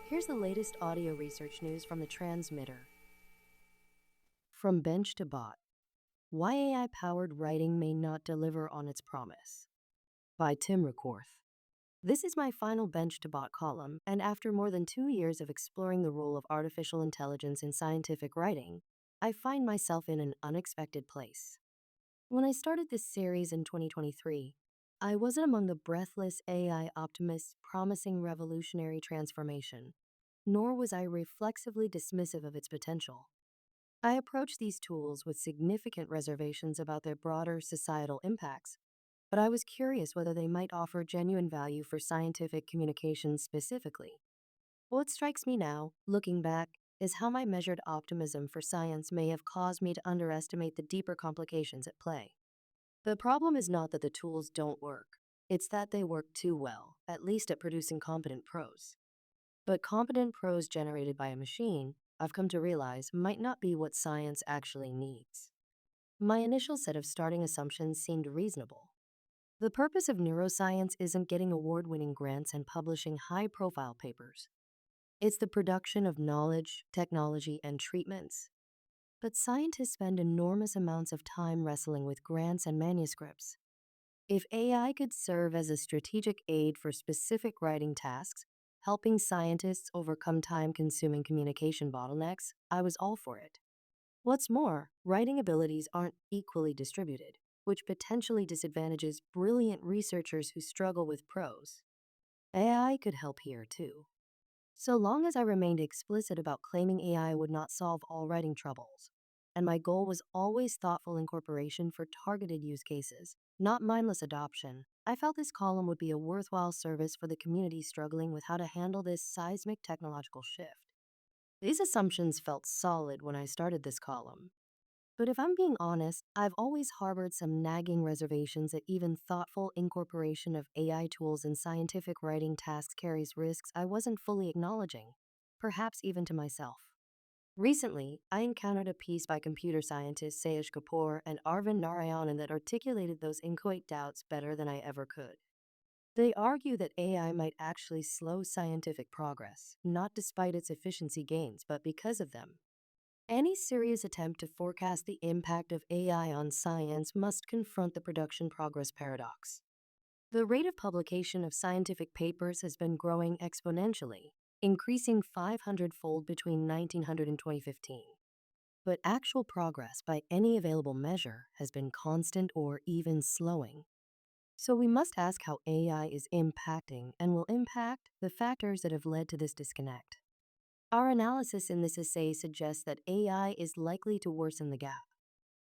Here's the latest audio research news from the transmitter. From bench to bot, why AI-powered writing may not deliver on its promise. By Tim Recorth. This is my final bench to bot column, and after more than 2 years of exploring the role of artificial intelligence in scientific writing, I find myself in an unexpected place. When I started this series in 2023, I wasn't among the breathless AI optimists promising revolutionary transformation, nor was I reflexively dismissive of its potential. I approached these tools with significant reservations about their broader societal impacts, but I was curious whether they might offer genuine value for scientific communication specifically. What strikes me now, looking back, is how my measured optimism for science may have caused me to underestimate the deeper complications at play. The problem is not that the tools don't work, it's that they work too well, at least at producing competent prose. But competent prose generated by a machine, I've come to realize, might not be what science actually needs. My initial set of starting assumptions seemed reasonable. The purpose of neuroscience isn't getting award-winning grants and publishing high-profile papers. It's the production of knowledge, technology, and treatments. But scientists spend enormous amounts of time wrestling with grants and manuscripts. If AI could serve as a strategic aid for specific writing tasks, helping scientists overcome time-consuming communication bottlenecks, I was all for it. What's more, writing abilities aren't equally distributed, which potentially disadvantages brilliant researchers who struggle with prose. AI could help here too. So long as I remained explicit about claiming AI would not solve all writing troubles, and my goal was always thoughtful incorporation for targeted use cases, not mindless adoption, I felt this column would be a worthwhile service for the community struggling with how to handle this seismic technological shift. These assumptions felt solid when I started this column. But if I'm being honest, I've always harbored some nagging reservations that even thoughtful incorporation of AI tools in scientific writing tasks carries risks I wasn't fully acknowledging, perhaps even to myself. Recently, I encountered a piece by computer scientists Sayush Kapoor and Arvind Narayanan that articulated those inchoate doubts better than I ever could. They argue that AI might actually slow scientific progress, not despite its efficiency gains, but because of them. Any serious attempt to forecast the impact of AI on science must confront the production progress paradox. The rate of publication of scientific papers has been growing exponentially, increasing 500-fold between 1900 and 2015. But actual progress by any available measure has been constant or even slowing. So we must ask how AI is impacting and will impact the factors that have led to this disconnect. Our analysis in this essay suggests that AI is likely to worsen the gap.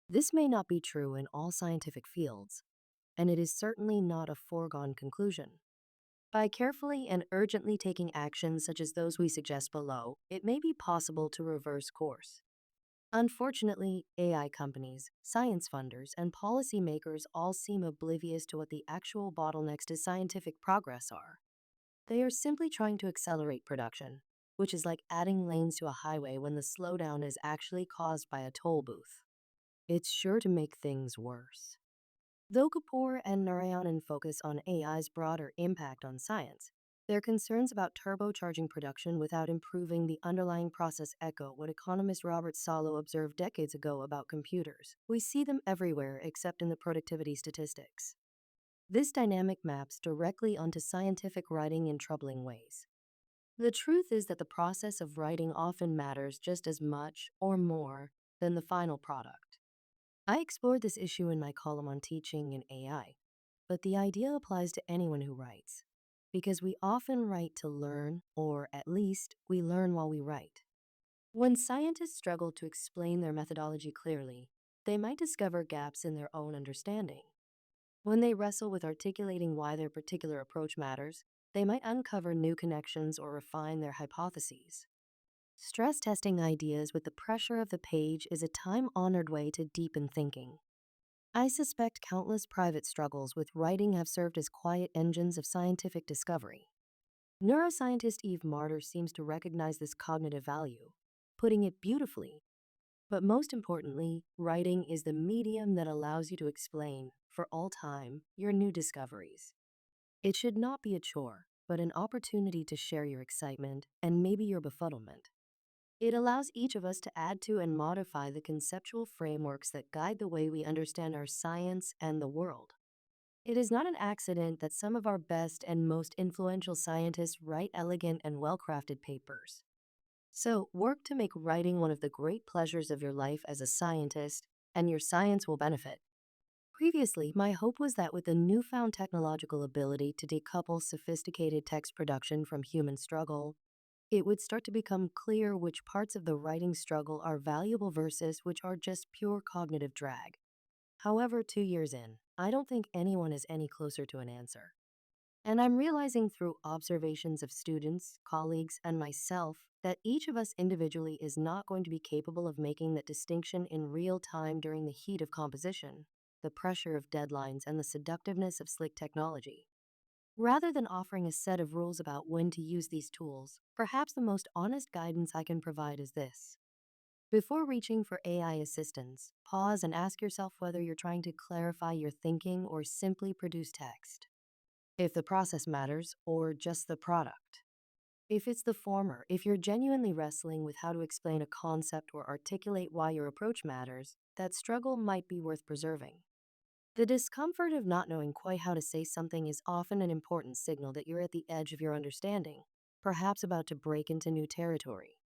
This may not be true in all scientific fields, and it is certainly not a foregone conclusion. By carefully and urgently taking actions such as those we suggest below, it may be possible to reverse course. Unfortunately, AI companies, science funders, and policymakers all seem oblivious to what the actual bottlenecks to scientific progress are. They are simply trying to accelerate production, which is like adding lanes to a highway when the slowdown is actually caused by a toll booth. It's sure to make things worse. Though Kapoor and Narayanan focus on AI's broader impact on science, their concerns about turbocharging production without improving the underlying process echo what economist Robert Solow observed decades ago about computers. We see them everywhere except in the productivity statistics. This dynamic maps directly onto scientific writing in troubling ways. The truth is that the process of writing often matters just as much or more than the final product. I explored this issue in my column on teaching in AI, but the idea applies to anyone who writes, because we often write to learn, or at least we learn while we write. When scientists struggle to explain their methodology clearly, they might discover gaps in their own understanding. When they wrestle with articulating why their particular approach matters, they might uncover new connections or refine their hypotheses. Stress testing ideas with the pressure of the page is a time-honored way to deepen thinking. I suspect countless private struggles with writing have served as quiet engines of scientific discovery. Neuroscientist Eve Marder seems to recognize this cognitive value, putting it beautifully. But most importantly, writing is the medium that allows you to explain, for all time, your new discoveries. It should not be a chore, but an opportunity to share your excitement and maybe your befuddlement. It allows each of us to add to and modify the conceptual frameworks that guide the way we understand our science and the world. It is not an accident that some of our best and most influential scientists write elegant and well crafted papers. So, work to make writing one of the great pleasures of your life as a scientist, and your science will benefit. Previously, my hope was that with the newfound technological ability to decouple sophisticated text production from human struggle, it would start to become clear which parts of the writing struggle are valuable versus which are just pure cognitive drag. However, 2 years in, I don't think anyone is any closer to an answer. And I'm realizing through observations of students, colleagues, and myself that each of us individually is not going to be capable of making that distinction in real time during the heat of composition, the pressure of deadlines, and the seductiveness of slick technology. Rather than offering a set of rules about when to use these tools, perhaps the most honest guidance I can provide is this. Before reaching for AI assistance, pause and ask yourself whether you're trying to clarify your thinking or simply produce text. If the process matters or just the product. If it's the former, if you're genuinely wrestling with how to explain a concept or articulate why your approach matters, that struggle might be worth preserving. The discomfort of not knowing quite how to say something is often an important signal that you're at the edge of your understanding, perhaps about to break into new territory.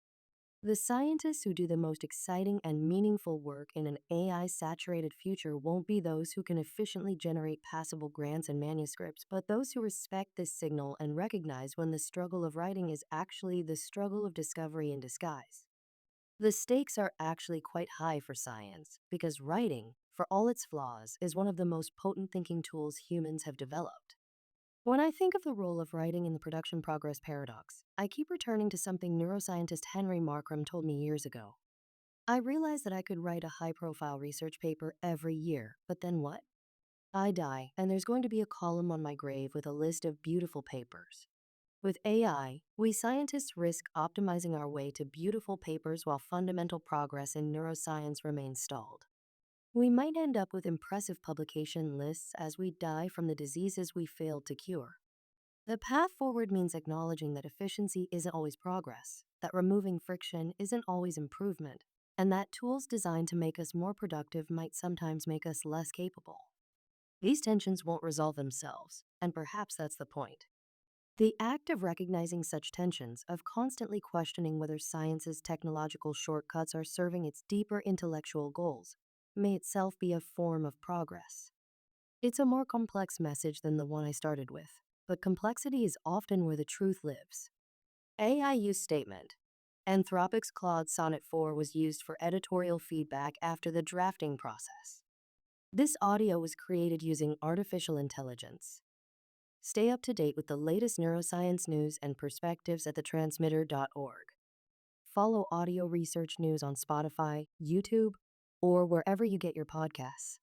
The scientists who do the most exciting and meaningful work in an AI-saturated future won't be those who can efficiently generate passable grants and manuscripts, but those who respect this signal and recognize when the struggle of writing is actually the struggle of discovery in disguise. The stakes are actually quite high for science, because writing, for all its flaws, is one of the most potent thinking tools humans have developed. When I think of the role of writing in the production progress paradox, I keep returning to something neuroscientist Henry Markram told me years ago. I realized that I could write a high-profile research paper every year, but then what? I die, and there's going to be a column on my grave with a list of beautiful papers. With AI, we scientists risk optimizing our way to beautiful papers while fundamental progress in neuroscience remains stalled. We might end up with impressive publication lists as we die from the diseases we failed to cure. The path forward means acknowledging that efficiency isn't always progress, that removing friction isn't always improvement, and that tools designed to make us more productive might sometimes make us less capable. These tensions won't resolve themselves, and perhaps that's the point. The act of recognizing such tensions, of constantly questioning whether science's technological shortcuts are serving its deeper intellectual goals, may itself be a form of progress. It's a more complex message than the one I started with, but complexity is often where the truth lives. AI use statement. Anthropic's Claude Sonnet 4 was used for editorial feedback after the drafting process. This audio was created using artificial intelligence. Stay up to date with the latest neuroscience news and perspectives at thetransmitter.org. Follow audio research news on Spotify, YouTube, or wherever you get your podcasts.